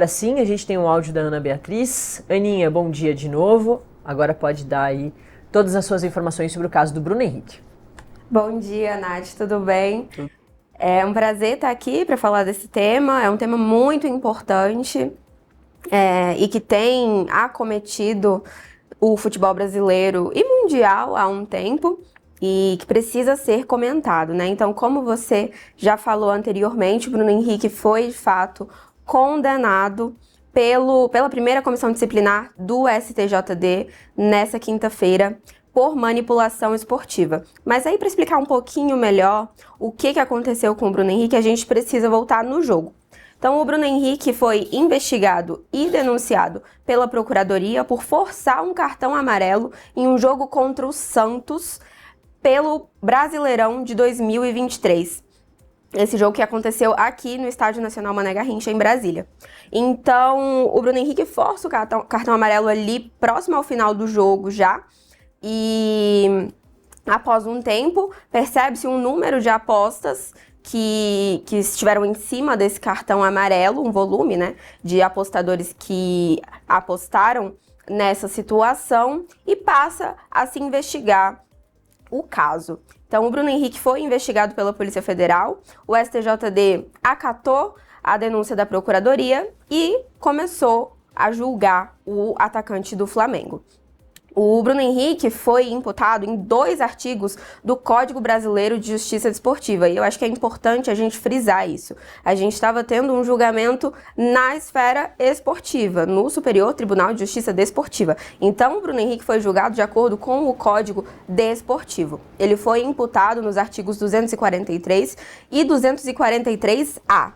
Agora sim, a gente tem o áudio da Ana Beatriz. Aninha, bom dia de novo. Agora pode dar aí todas as suas informações sobre o caso do Bruno Henrique. Bom dia, Nath, tudo bem? É um prazer estar aqui para falar desse tema. É um tema muito importante e que tem acometido o futebol brasileiro e mundial há um tempo e que precisa ser comentado, né? Então, como você já falou anteriormente, o Bruno Henrique foi, de fato, condenado pela primeira comissão disciplinar do STJD nessa quinta-feira por manipulação esportiva. Mas aí, para explicar um pouquinho melhor o que aconteceu com o Bruno Henrique, a gente precisa voltar no jogo. Então, o Bruno Henrique foi investigado e denunciado pela Procuradoria por forçar um cartão amarelo em um jogo contra o Santos pelo Brasileirão de 2023. Esse jogo que aconteceu aqui no Estádio Nacional Mané Garrincha, em Brasília. Então, o Bruno Henrique força o cartão amarelo ali próximo ao final do jogo já. E após um tempo, percebe-se um número de apostas que estiveram em cima desse cartão amarelo, um volume, né, de apostadores que apostaram nessa situação e passa a se investigar o caso. Então, o Bruno Henrique foi investigado pela Polícia Federal, o STJD acatou a denúncia da Procuradoria e começou a julgar o atacante do Flamengo. O Bruno Henrique foi imputado em 2 artigos do Código Brasileiro de Justiça Desportiva, e eu acho que é importante a gente frisar isso. A gente estava tendo um julgamento na esfera esportiva, no Superior Tribunal de Justiça Desportiva. Então, o Bruno Henrique foi julgado de acordo com o Código Desportivo. Ele foi imputado nos artigos 243 e 243-A.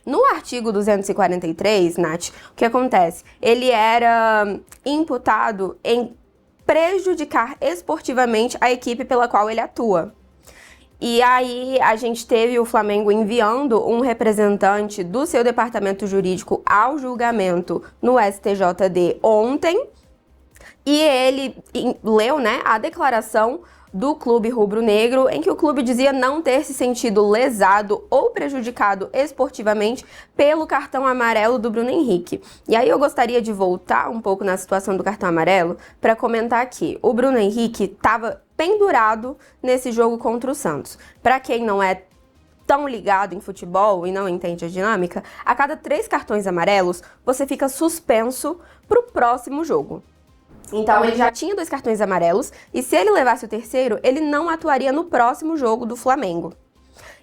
No artigo 243, Nath, o que acontece? Ele era imputado em prejudicar esportivamente a equipe pela qual ele atua. E aí a gente teve o Flamengo enviando um representante do seu departamento jurídico ao julgamento no STJD ontem. E ele leu, né, a declaração do clube rubro-negro, em que o clube dizia não ter se sentido lesado ou prejudicado esportivamente pelo cartão amarelo do Bruno Henrique. E aí eu gostaria de voltar um pouco na situação do cartão amarelo para comentar aqui. O Bruno Henrique estava pendurado nesse jogo contra o Santos. Para quem não é tão ligado em futebol e não entende a dinâmica, a cada 3 cartões amarelos você fica suspenso para o próximo jogo. Então, ele já tinha 2 cartões amarelos e se ele levasse o terceiro, ele não atuaria no próximo jogo do Flamengo.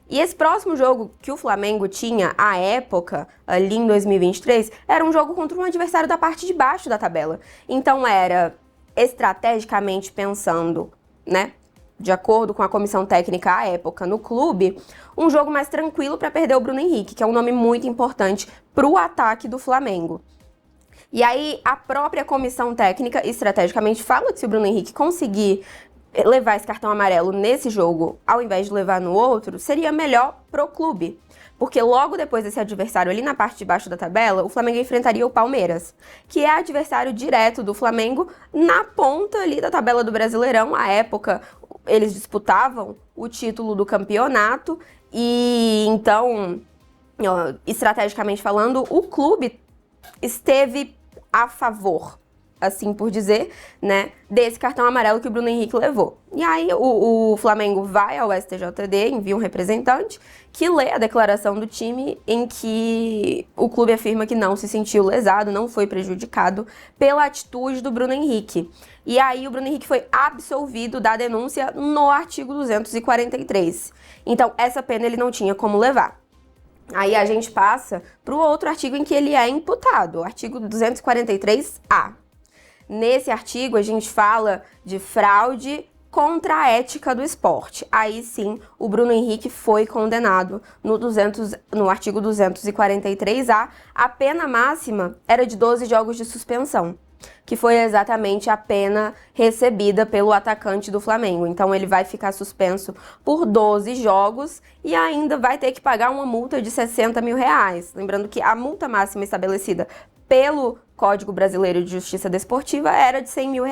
E esse próximo jogo que o Flamengo tinha à época, ali em 2023, era um jogo contra um adversário da parte de baixo da tabela. Então, era estrategicamente pensando, né, de acordo com a comissão técnica à época no clube, um jogo mais tranquilo para perder o Bruno Henrique, que é um nome muito importante para o ataque do Flamengo. E aí, a própria comissão técnica, estrategicamente, fala que se o Bruno Henrique conseguir levar esse cartão amarelo nesse jogo, ao invés de levar no outro, seria melhor pro clube. Porque logo depois desse adversário ali na parte de baixo da tabela, o Flamengo enfrentaria o Palmeiras, que é adversário direto do Flamengo na ponta ali da tabela do Brasileirão. À época, eles disputavam o título do campeonato e, então, estrategicamente falando, o clube esteve a favor, assim por dizer, né, desse cartão amarelo que o Bruno Henrique levou. E aí o Flamengo vai ao STJD, envia um representante que lê a declaração do time em que o clube afirma que não se sentiu lesado, não foi prejudicado pela atitude do Bruno Henrique. E aí o Bruno Henrique foi absolvido da denúncia no artigo 243. Então, essa pena ele não tinha como levar. Aí a gente passa para o outro artigo em que ele é imputado, o artigo 243-A. Nesse artigo a gente fala de fraude contra a ética do esporte. Aí sim, o Bruno Henrique foi condenado no artigo 243-A. A pena máxima era de 12 jogos de suspensão, que foi exatamente a pena recebida pelo atacante do Flamengo. Então ele vai ficar suspenso por 12 jogos e ainda vai ter que pagar uma multa de R$60 mil. Lembrando que a multa máxima estabelecida pelo Código Brasileiro de Justiça Desportiva era de R$100 mil,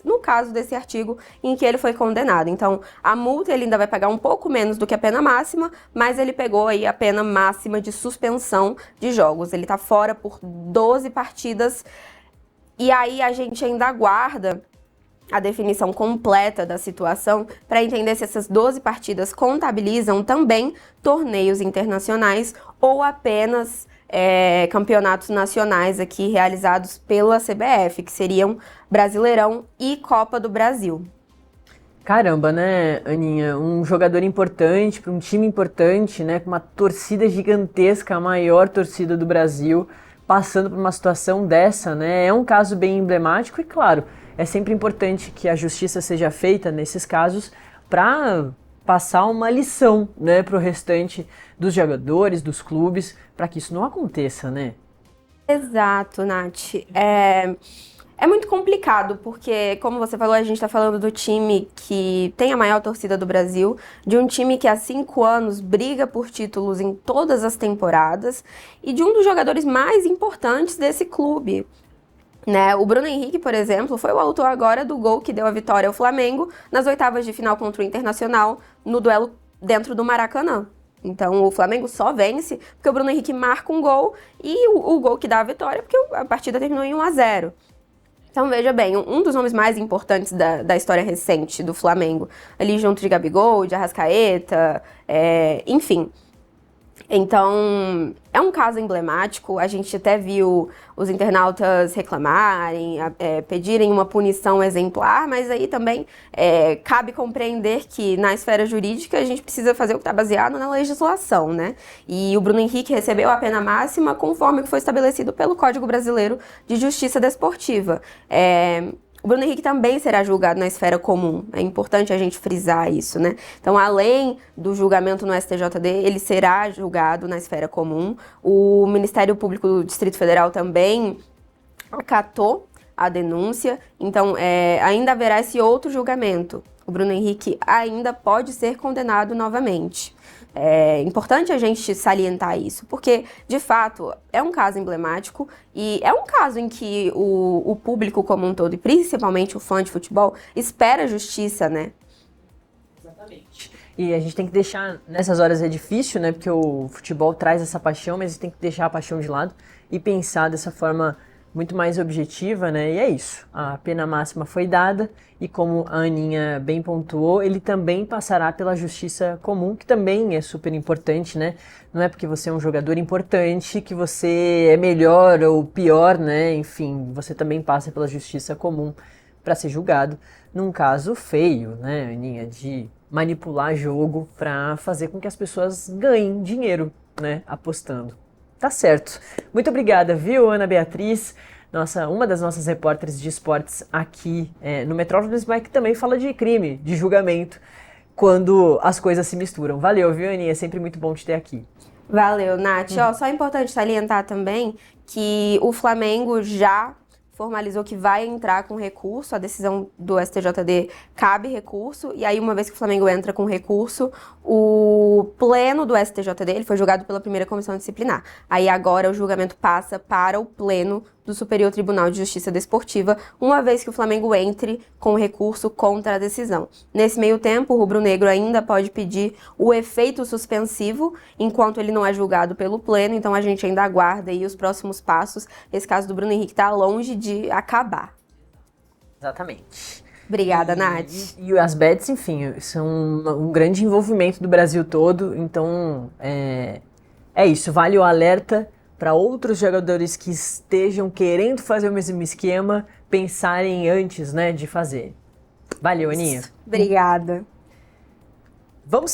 no caso desse artigo em que ele foi condenado. Então, a multa ele ainda vai pagar um pouco menos do que a pena máxima, mas ele pegou aí a pena máxima de suspensão de jogos. Ele tá fora por 12 partidas, e aí a gente ainda aguarda a definição completa da situação para entender se essas 12 partidas contabilizam também torneios internacionais ou apenas campeonatos nacionais aqui realizados pela CBF, que seriam Brasileirão e Copa do Brasil. Caramba, né, Aninha? Um jogador importante, para um time importante, né, com uma torcida gigantesca, a maior torcida do Brasil, passando por uma situação dessa, né? É um caso bem emblemático e, claro, é sempre importante que a justiça seja feita nesses casos para passar uma lição, né, para o restante dos jogadores, dos clubes, para que isso não aconteça, né? Exato, Nath. É muito complicado, porque, como você falou, a gente está falando do time que tem a maior torcida do Brasil, de um time que há 5 anos briga por títulos em todas as temporadas e de um dos jogadores mais importantes desse clube. Né? O Bruno Henrique, por exemplo, foi o autor agora do gol que deu a vitória ao Flamengo nas oitavas de final contra o Internacional, no duelo dentro do Maracanã. Então, o Flamengo só vence porque o Bruno Henrique marca um gol e o gol que dá a vitória porque a partida terminou em 1-0. Então, veja bem, um dos nomes mais importantes da história recente do Flamengo, ali junto de Gabigol, de Arrascaeta, enfim. Então, é um caso emblemático, a gente até viu os internautas reclamarem, pedirem uma punição exemplar, mas aí também cabe compreender que na esfera jurídica a gente precisa fazer o que está baseado na legislação, né? E o Bruno Henrique recebeu a pena máxima conforme que foi estabelecido pelo Código Brasileiro de Justiça Desportiva. O Bruno Henrique também será julgado na esfera comum. É importante a gente frisar isso, né? Então, além do julgamento no STJD, ele será julgado na esfera comum. O Ministério Público do Distrito Federal também acatou a denúncia. Então, ainda haverá esse outro julgamento. O Bruno Henrique ainda pode ser condenado novamente. É importante a gente salientar isso, porque, de fato, é um caso emblemático e é um caso em que o público como um todo, e principalmente o fã de futebol, espera justiça, né? Exatamente. E a gente tem que deixar, nessas horas é difícil, né? Porque o futebol traz essa paixão, mas a gente tem que deixar a paixão de lado e pensar dessa forma muito mais objetiva, né? E é isso. A pena máxima foi dada e, como a Aninha bem pontuou, ele também passará pela justiça comum, que também é super importante, né? Não é porque você é um jogador importante que você é melhor ou pior, né? Enfim, você também passa pela justiça comum para ser julgado num caso feio, né, Aninha? De manipular jogo para fazer com que as pessoas ganhem dinheiro, né? Apostando. Tá certo. Muito obrigada, viu, Ana Beatriz, uma das nossas repórteres de esportes aqui no Metrópolis, mas que também fala de crime, de julgamento, quando as coisas se misturam. Valeu, viu, Aninha? É sempre muito bom te ter aqui. Valeu, Nath. Só é importante salientar também que o Flamengo já formalizou que vai entrar com recurso, a decisão do STJD cabe recurso, e aí uma vez que o Flamengo entra com recurso, o pleno do STJD, ele foi julgado pela primeira comissão disciplinar. Aí agora o julgamento passa para o pleno do Superior Tribunal de Justiça Desportiva, uma vez que o Flamengo entre com recurso contra a decisão. Nesse meio tempo, o rubro-negro ainda pode pedir o efeito suspensivo, enquanto ele não é julgado pelo pleno, então a gente ainda aguarda aí os próximos passos. Esse caso do Bruno Henrique está longe de acabar. Exatamente. Obrigada, Nath. E as bets, enfim, são um grande envolvimento do Brasil todo, então é isso, vale o alerta para outros jogadores que estejam querendo fazer o mesmo esquema, pensarem antes, né, de fazer. Valeu, Aninha. Obrigada. Vamos